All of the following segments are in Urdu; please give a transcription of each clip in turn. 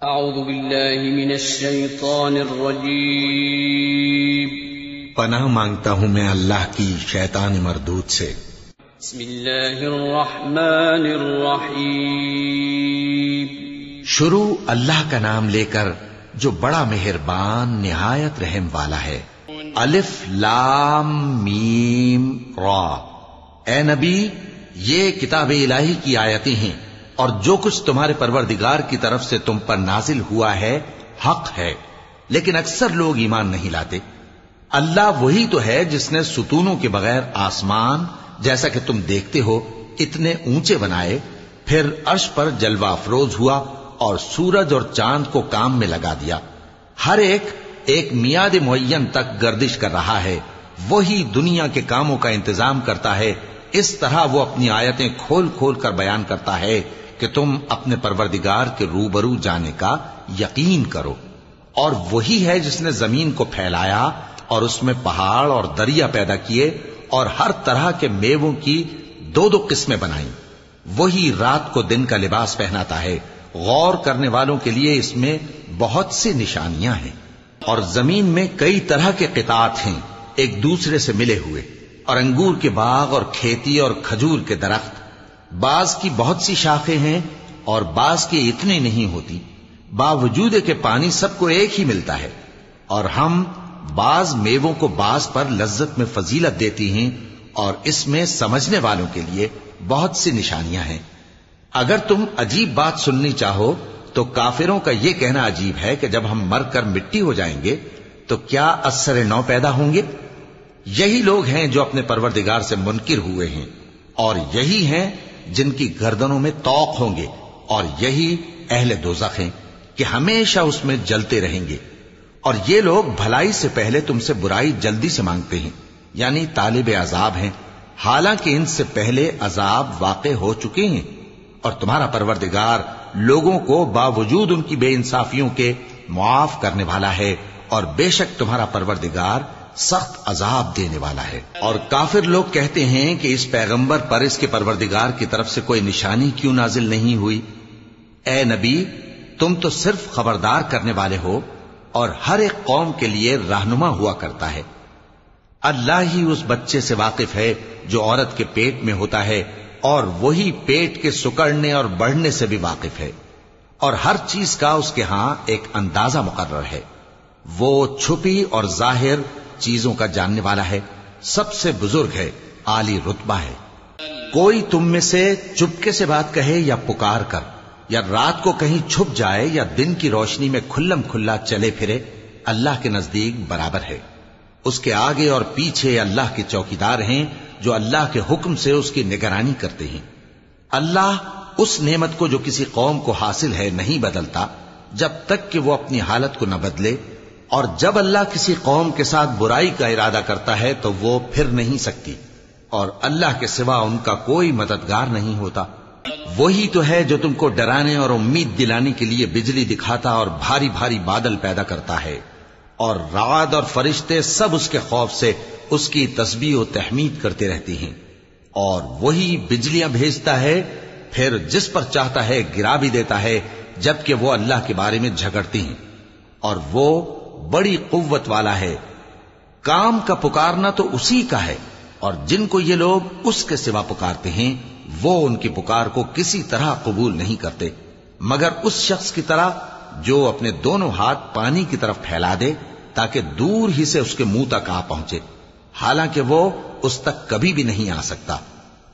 اعوذ باللہ من الشیطان الرجیم پناہ مانگتا ہوں میں اللہ کی شیطان مردود سے۔ بسم اللہ الرحمن الرحیم شروع اللہ کا نام لے کر جو بڑا مہربان نہایت رحم والا ہے۔ الف لام میم را۔ اے نبی یہ کتاب الہی کی آیتیں ہیں اور جو کچھ تمہارے پروردگار کی طرف سے تم پر نازل ہوا ہے حق ہے، لیکن اکثر لوگ ایمان نہیں لاتے۔ اللہ وہی تو ہے جس نے ستونوں کے بغیر آسمان جیسا کہ تم دیکھتے ہو اتنے اونچے بنائے، پھر عرش پر جلوہ افروز ہوا اور سورج اور چاند کو کام میں لگا دیا۔ ہر ایک میعاد معین تک گردش کر رہا ہے، وہی دنیا کے کاموں کا انتظام کرتا ہے۔ اس طرح وہ اپنی آیتیں کھول کھول کر بیان کرتا ہے کہ تم اپنے پروردگار کے روبرو جانے کا یقین کرو۔ اور وہی ہے جس نے زمین کو پھیلایا اور اس میں پہاڑ اور دریا پیدا کیے اور ہر طرح کے میووں کی دو قسمیں بنائیں۔ وہی رات کو دن کا لباس پہناتا ہے۔ غور کرنے والوں کے لیے اس میں بہت سی نشانیاں ہیں۔ اور زمین میں کئی طرح کے قطعات ہیں ایک دوسرے سے ملے ہوئے، اور انگور کے باغ اور کھیتی اور کھجور کے درخت، بعض کی بہت سی شاخیں ہیں اور بعض کی اتنی نہیں ہوتی، باوجود کہ پانی سب کو ایک ہی ملتا ہے۔ اور ہم بعض میووں کو بعض پر لذت میں فضیلت دیتی ہیں، اور اس میں سمجھنے والوں کے لیے بہت سی نشانیاں ہیں۔ اگر تم عجیب بات سننی چاہو تو کافروں کا یہ کہنا عجیب ہے کہ جب ہم مر کر مٹی ہو جائیں گے تو کیا از سر نو پیدا ہوں گے؟ یہی لوگ ہیں جو اپنے پروردگار سے منکر ہوئے ہیں، اور یہی ہیں جن کی گردنوں میں طوق ہوں گے، اور یہی اہل دوزخ ہیں کہ ہمیشہ اس میں جلتے رہیں گے۔ اور یہ لوگ بھلائی سے پہلے تم سے برائی جلدی سے مانگتے ہیں، یعنی طالب عذاب ہیں، حالانکہ ان سے پہلے عذاب واقع ہو چکے ہیں۔ اور تمہارا پروردگار لوگوں کو باوجود ان کی بے انصافیوں کے معاف کرنے والا ہے، اور بے شک تمہارا پروردگار سخت عذاب دینے والا ہے۔ اور کافر لوگ کہتے ہیں کہ اس پیغمبر پر اس کے پروردگار کی طرف سے کوئی نشانی کیوں نازل نہیں ہوئی؟ اے نبی تم تو صرف خبردار کرنے والے ہو، اور ہر ایک قوم کے لیے رہنما ہوا کرتا ہے۔ اللہ ہی اس بچے سے واقف ہے جو عورت کے پیٹ میں ہوتا ہے، اور وہی پیٹ کے سکڑنے اور بڑھنے سے بھی واقف ہے، اور ہر چیز کا اس کے ہاں ایک اندازہ مقرر ہے۔ وہ چھپی اور ظاہر چیزوں کا جاننے والا ہے، سب سے بزرگ ہے، عالی رتبہ ہے۔ کوئی تم میں سے چپکے سے بات کہے یا پکار کر، یا رات کو کہیں چھپ جائے یا دن کی روشنی میں کھلم کھلا چلے پھرے، اللہ کے نزدیک برابر ہے۔ اس کے آگے اور پیچھے اللہ کے چوکیدار ہیں جو اللہ کے حکم سے اس کی نگرانی کرتے ہیں۔ اللہ اس نعمت کو جو کسی قوم کو حاصل ہے نہیں بدلتا جب تک کہ وہ اپنی حالت کو نہ بدلے، اور جب اللہ کسی قوم کے ساتھ برائی کا ارادہ کرتا ہے تو وہ پھر نہیں سکتی، اور اللہ کے سوا ان کا کوئی مددگار نہیں ہوتا۔ وہی تو ہے جو تم کو ڈرانے اور امید دلانے کے لیے بجلی دکھاتا اور بھاری بھاری بادل پیدا کرتا ہے، اور رعد اور فرشتے سب اس کے خوف سے اس کی تسبیح و تحمید کرتے رہتے ہیں۔ اور وہی بجلیاں بھیجتا ہے، پھر جس پر چاہتا ہے گرا بھی دیتا ہے، جبکہ وہ اللہ کے بارے میں جھگڑتے ہیں، اور وہ بڑی قوت والا ہے۔ کام کا پکارنا تو اسی کا ہے، اور جن کو یہ لوگ اس کے سوا پکارتے ہیں وہ ان کی پکار کو کسی طرح قبول نہیں کرتے، مگر اس شخص کی طرح جو اپنے دونوں ہاتھ پانی کی طرف پھیلا دے تاکہ دور ہی سے اس کے منہ تک آ پہنچے، حالانکہ وہ اس تک کبھی بھی نہیں آ سکتا۔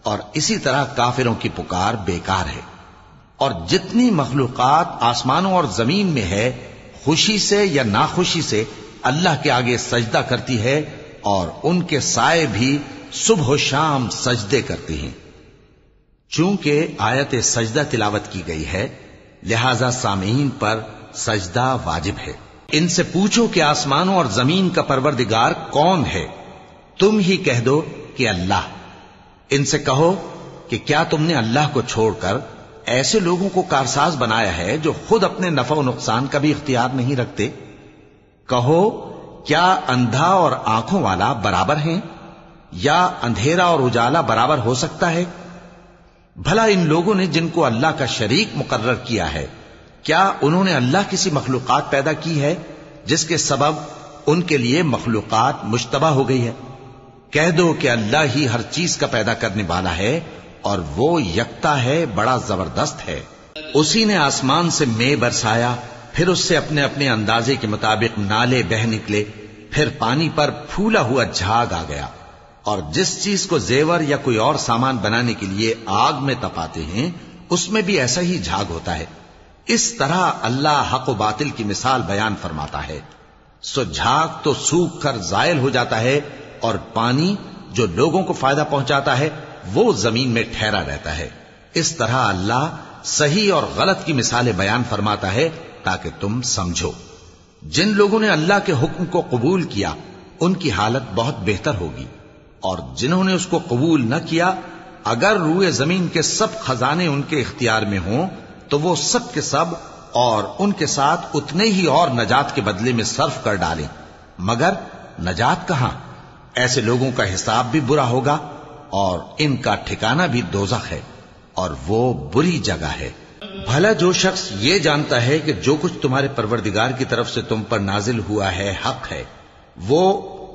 اور اسی طرح کافروں کی پکار بیکار ہے۔ اور جتنی مخلوقات آسمانوں اور زمین میں ہے، خوشی سے یا ناخوشی سے اللہ کے آگے سجدہ کرتی ہے، اور ان کے سائے بھی صبح و شام سجدے کرتے ہیں۔ چونکہ آیت سجدہ تلاوت کی گئی ہے لہذا سامعین پر سجدہ واجب ہے۔ ان سے پوچھو کہ آسمانوں اور زمین کا پروردگار کون ہے؟ تم ہی کہہ دو کہ اللہ۔ ان سے کہو کہ کیا تم نے اللہ کو چھوڑ کر ایسے لوگوں کو کارساز بنایا ہے جو خود اپنے نفع و نقصان کا بھی اختیار نہیں رکھتے؟ کہو کیا اندھا اور آنکھوں والا برابر ہیں، یا اندھیرا اور اجالا برابر ہو سکتا ہے؟ بھلا ان لوگوں نے جن کو اللہ کا شریک مقرر کیا ہے کیا انہوں نے اللہ کسی مخلوقات پیدا کی ہے جس کے سبب ان کے لیے مخلوقات مشتبہ ہو گئی ہے؟ کہہ دو کہ اللہ ہی ہر چیز کا پیدا کرنے والا ہے اور وہ یکتا ہے، بڑا زبردست ہے۔ اسی نے آسمان سے مے برسایا، پھر اس سے اپنے اپنے اندازے کے مطابق نالے بہ نکلے، پھر پانی پر پھولا ہوا جھاگ آ گیا، اور جس چیز کو زیور یا کوئی اور سامان بنانے کے لیے آگ میں تپاتے ہیں اس میں بھی ایسا ہی جھاگ ہوتا ہے۔ اس طرح اللہ حق و باطل کی مثال بیان فرماتا ہے۔ سو جھاگ تو سوکھ کر زائل ہو جاتا ہے، اور پانی جو لوگوں کو فائدہ پہنچاتا ہے وہ زمین میں ٹھہرا رہتا ہے۔ اس طرح اللہ صحیح اور غلط کی مثالیں بیان فرماتا ہے تاکہ تم سمجھو۔ جن لوگوں نے اللہ کے حکم کو قبول کیا ان کی حالت بہت بہتر ہوگی، اور جنہوں نے اس کو قبول نہ کیا اگر روئے زمین کے سب خزانے ان کے اختیار میں ہوں تو وہ سب کے سب اور ان کے ساتھ اتنے ہی اور نجات کے بدلے میں صرف کر ڈالیں، مگر نجات کہاں؟ ایسے لوگوں کا حساب بھی برا ہوگا اور ان کا ٹھکانہ بھی دوزخ ہے، اور وہ بری جگہ ہے۔ بھلا جو شخص یہ جانتا ہے کہ جو کچھ تمہارے پروردگار کی طرف سے تم پر نازل ہوا ہے حق ہے، وہ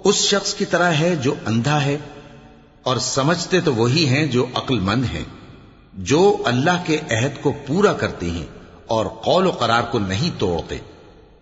اس شخص کی طرح ہے جو اندھا ہے، اور سمجھتے تو وہی ہیں جو عقل مند ہیں، جو اللہ کے عہد کو پورا کرتے ہیں اور قول و قرار کو نہیں توڑتے،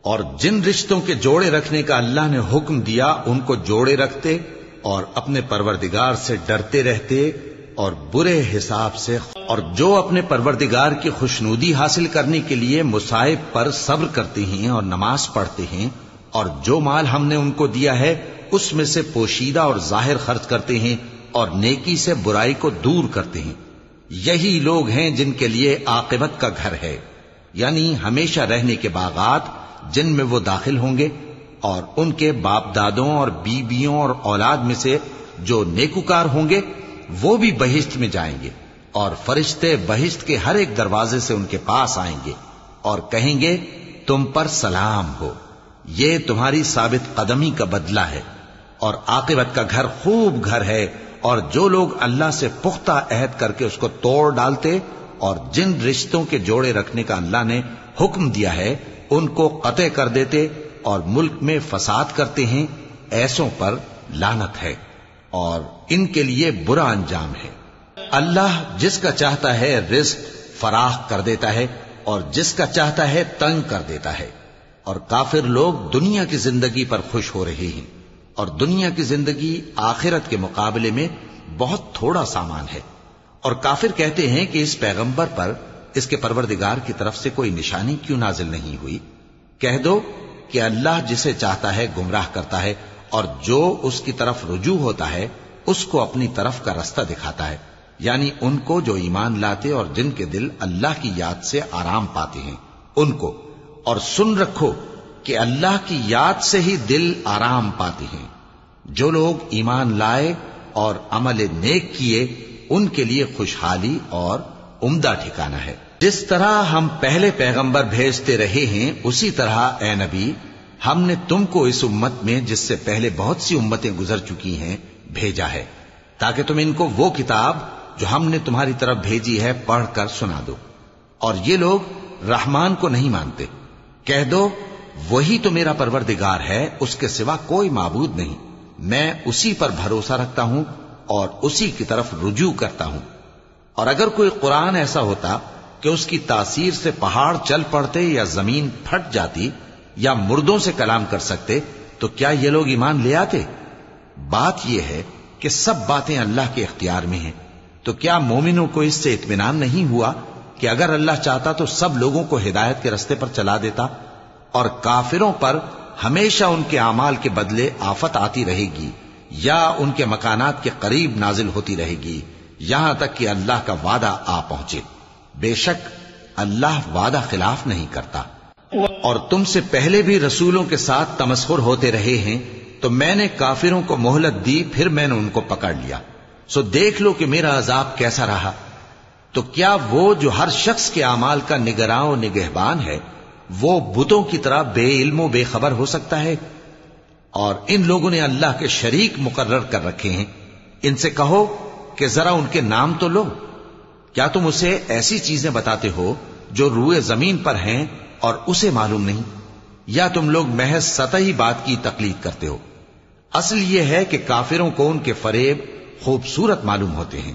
اور جن رشتوں کے جوڑے رکھنے کا اللہ نے حکم دیا ان کو جوڑے رکھتے اور اپنے پروردگار سے ڈرتے رہتے اور برے حساب سے، اور جو اپنے پروردگار کی خوشنودی حاصل کرنے کے لیے مصائب پر صبر کرتے ہیں اور نماز پڑھتے ہیں، اور جو مال ہم نے ان کو دیا ہے اس میں سے پوشیدہ اور ظاہر خرچ کرتے ہیں اور نیکی سے برائی کو دور کرتے ہیں، یہی لوگ ہیں جن کے لیے عاقبت کا گھر ہے، یعنی ہمیشہ رہنے کے باغات جن میں وہ داخل ہوں گے، اور ان کے باپ دادوں اور بیویوں اور اولاد میں سے جو نیکوکار ہوں گے وہ بھی بہشت میں جائیں گے، اور فرشتے بہشت کے ہر ایک دروازے سے ان کے پاس آئیں گے اور کہیں گے تم پر سلام ہو، یہ تمہاری ثابت قدمی کا بدلہ ہے، اور عاقبت کا گھر خوب گھر ہے۔ اور جو لوگ اللہ سے پختہ عہد کر کے اس کو توڑ ڈالتے اور جن رشتوں کے جوڑے رکھنے کا اللہ نے حکم دیا ہے ان کو قطع کر دیتے اور ملک میں فساد کرتے ہیں، ایسوں پر لعنت ہے اور ان کے لیے برا انجام ہے۔ اللہ جس کا چاہتا ہے رزق فراخ کر دیتا ہے اور جس کا چاہتا ہے تنگ کر دیتا ہے، اور کافر لوگ دنیا کی زندگی پر خوش ہو رہے ہیں، اور دنیا کی زندگی آخرت کے مقابلے میں بہت تھوڑا سامان ہے۔ اور کافر کہتے ہیں کہ اس پیغمبر پر اس کے پروردگار کی طرف سے کوئی نشانی کیوں نازل نہیں ہوئی؟ کہہ دو کہ اللہ جسے چاہتا ہے گمراہ کرتا ہے، اور جو اس کی طرف رجوع ہوتا ہے اس کو اپنی طرف کا رستہ دکھاتا ہے، یعنی ان کو جو ایمان لاتے اور جن کے دل اللہ کی یاد سے آرام پاتے ہیں ان کو۔ اور سن رکھو کہ اللہ کی یاد سے ہی دل آرام پاتے ہیں۔ جو لوگ ایمان لائے اور عمل نیک کیے ان کے لیے خوشحالی اور عمدہ ٹھکانہ ہے۔ جس طرح ہم پہلے پیغمبر بھیجتے رہے ہیں اسی طرح اے نبی ہم نے تم کو اس امت میں جس سے پہلے بہت سی امتیں گزر چکی ہیں بھیجا ہے، تاکہ تم ان کو وہ کتاب جو ہم نے تمہاری طرف بھیجی ہے پڑھ کر سنا دو۔ اور یہ لوگ رحمان کو نہیں مانتے۔ کہہ دو وہی تو میرا پروردگار ہے، اس کے سوا کوئی معبود نہیں، میں اسی پر بھروسہ رکھتا ہوں اور اسی کی طرف رجوع کرتا ہوں۔ اور اگر کوئی قرآن ایسا ہوتا کہ اس کی تاثیر سے پہاڑ چل پڑتے یا زمین پھٹ جاتی یا مردوں سے کلام کر سکتے تو کیا یہ لوگ ایمان لے آتے؟ بات یہ ہے کہ سب باتیں اللہ کے اختیار میں ہیں، تو کیا مومنوں کو اس سے اطمینان نہیں ہوا کہ اگر اللہ چاہتا تو سب لوگوں کو ہدایت کے رستے پر چلا دیتا؟ اور کافروں پر ہمیشہ ان کے اعمال کے بدلے آفت آتی رہے گی یا ان کے مکانات کے قریب نازل ہوتی رہے گی یہاں تک کہ اللہ کا وعدہ آ پہنچے۔ بے شک اللہ وعدہ خلاف نہیں کرتا۔ اور تم سے پہلے بھی رسولوں کے ساتھ تمسخر ہوتے رہے ہیں، تو میں نے کافروں کو مہلت دی، پھر میں نے ان کو پکڑ لیا۔ سو دیکھ لو کہ میرا عذاب کیسا رہا۔ تو کیا وہ جو ہر شخص کے اعمال کا نگراں و نگہبان ہے وہ بتوں کی طرح بے علم و بے خبر ہو سکتا ہے؟ اور ان لوگوں نے اللہ کے شریک مقرر کر رکھے ہیں۔ ان سے کہو کہ ذرا ان کے نام تو لو۔ کیا تم اسے ایسی چیزیں بتاتے ہو جو روئے زمین پر ہیں اور اسے معلوم نہیں، یا تم لوگ محض سطحی بات کی تقلید کرتے ہو؟ اصل یہ ہے کہ کافروں کو ان کے فریب خوبصورت معلوم ہوتے ہیں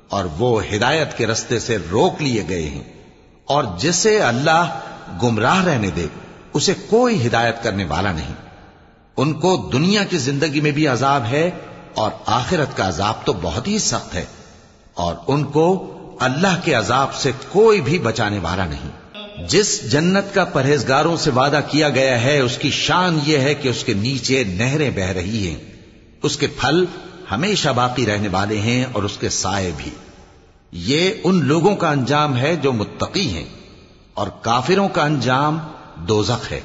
اور وہ ہدایت کے رستے سے روک لیے گئے ہیں، اور جسے اللہ گمراہ رہنے دے اسے کوئی ہدایت کرنے والا نہیں۔ ان کو دنیا کی زندگی میں بھی عذاب ہے اور آخرت کا عذاب تو بہت ہی سخت ہے، اور ان کو اللہ کے عذاب سے کوئی بھی بچانے والا نہیں۔ جس جنت کا پرہیزگاروں سے وعدہ کیا گیا ہے اس کی شان یہ ہے کہ اس کے نیچے نہریں بہ رہی ہیں، اس کے پھل ہمیشہ باقی رہنے والے ہیں اور اس کے سائے بھی۔ یہ ان لوگوں کا انجام ہے جو متقی ہیں، اور کافروں کا انجام دوزخ ہے۔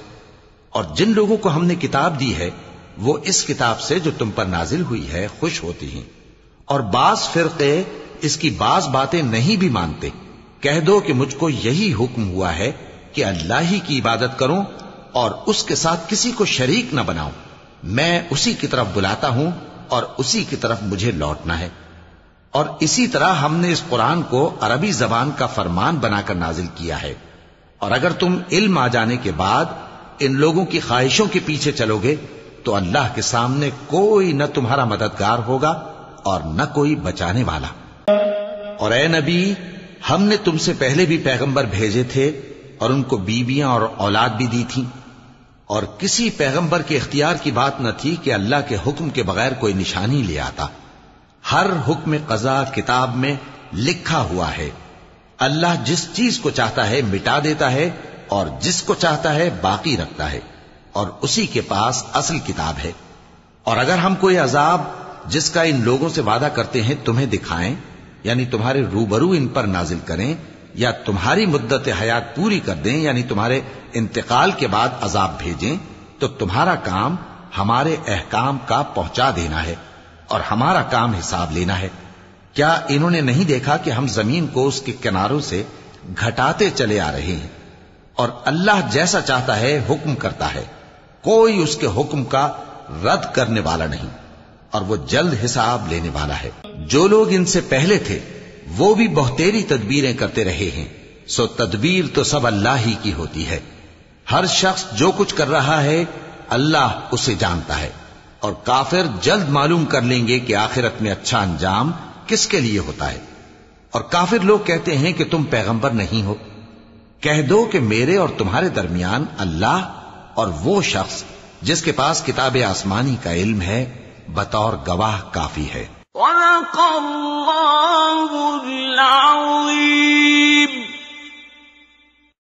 اور جن لوگوں کو ہم نے کتاب دی ہے وہ اس کتاب سے جو تم پر نازل ہوئی ہے خوش ہوتی ہیں، اور بعض فرقے اس کی بعض باتیں نہیں بھی مانتے۔ کہہ دو کہ مجھ کو یہی حکم ہوا ہے کہ اللہ ہی کی عبادت کروں اور اس کے ساتھ کسی کو شریک نہ بناؤں، میں اسی کی طرف بلاتا ہوں اور اسی کی طرف مجھے لوٹنا ہے۔ اور اسی طرح ہم نے اس قرآن کو عربی زبان کا فرمان بنا کر نازل کیا ہے، اور اگر تم علم آ جانے کے بعد ان لوگوں کی خواہشوں کے پیچھے چلو گے تو اللہ کے سامنے کوئی نہ تمہارا مددگار ہوگا اور نہ کوئی بچانے والا۔ اور اے نبی، ہم نے تم سے پہلے بھی پیغمبر بھیجے تھے اور ان کو بیویاں اور اولاد بھی دی تھی، اور کسی پیغمبر کے اختیار کی بات نہ تھی کہ اللہ کے حکم کے بغیر کوئی نشانی لے آتا۔ ہر حکم قضا کتاب میں لکھا ہوا ہے۔ اللہ جس چیز کو چاہتا ہے مٹا دیتا ہے اور جس کو چاہتا ہے باقی رکھتا ہے، اور اسی کے پاس اصل کتاب ہے۔ اور اگر ہم کوئی عذاب جس کا ان لوگوں سے وعدہ کرتے ہیں تمہیں دکھائیں، یعنی تمہارے روبرو ان پر نازل کریں، یا تمہاری مدت حیات پوری کر دیں، یعنی تمہارے انتقال کے بعد عذاب بھیجیں، تو تمہارا کام ہمارے احکام کا پہنچا دینا ہے اور ہمارا کام حساب لینا ہے۔ کیا انہوں نے نہیں دیکھا کہ ہم زمین کو اس کے کناروں سے گھٹاتے چلے آ رہے ہیں؟ اور اللہ جیسا چاہتا ہے حکم کرتا ہے، کوئی اس کے حکم کا رد کرنے والا نہیں، اور وہ جلد حساب لینے والا ہے۔ جو لوگ ان سے پہلے تھے وہ بھی بہتیری تدبیریں کرتے رہے ہیں، سو تدبیر تو سب اللہ ہی کی ہوتی ہے۔ ہر شخص جو کچھ کر رہا ہے اللہ اسے جانتا ہے، اور کافر جلد معلوم کر لیں گے کہ آخرت میں اچھا انجام کس کے لیے ہوتا ہے۔ اور کافر لوگ کہتے ہیں کہ تم پیغمبر نہیں ہو۔ کہہ دو کہ میرے اور تمہارے درمیان اللہ اور وہ شخص جس کے پاس کتاب آسمانی کا علم ہے بطور گواہ کافی ہے۔ صدق اللہ العظیم۔